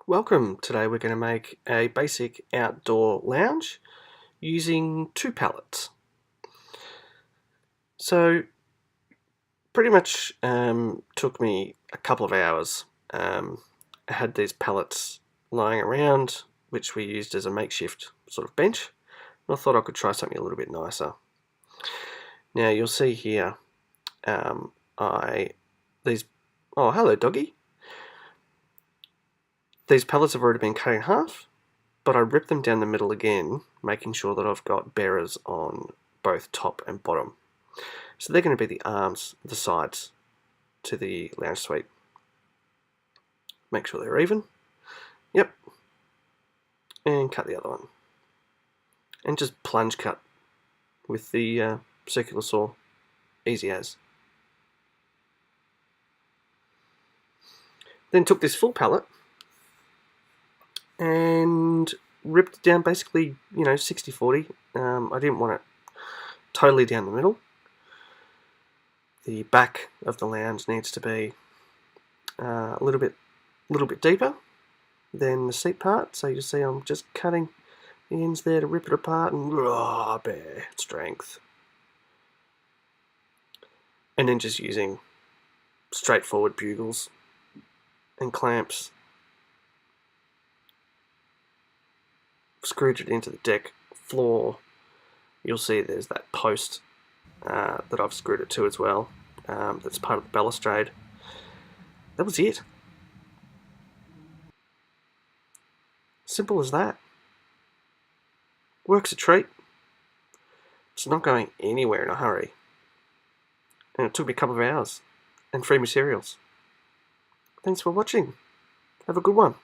Welcome. Today we're going to make a basic outdoor lounge using 2 pallets. So pretty much took me a couple of hours. I had these pallets lying around which we used as a makeshift sort of bench, and I thought I could try something a little bit nicer. Now you'll see here these oh, hello doggy. These pallets have already been cut in half, but I ripped them down the middle again, making sure that I've got bearers on both top and bottom. So they're going to be the arms, the sides to the lounge suite. Make sure they're even. Yep. And cut the other one. And just plunge cut with the circular saw. Easy as. Then took this full pallet and ripped it down basically, 60-40. I didn't want it totally down the middle. The back of the lounge needs to be a little bit deeper than the seat part. So you see I'm just cutting the ends there to rip it apart and bare strength. And then just using straightforward bugles and clamps. Screwed it into the deck floor. You'll see there's that post that I've screwed it to as well. That's part of the balustrade. That was it. Simple as that. Works a treat. It's not going anywhere in a hurry. And it took me a couple of hours. And free materials. Thanks for watching. Have a good one.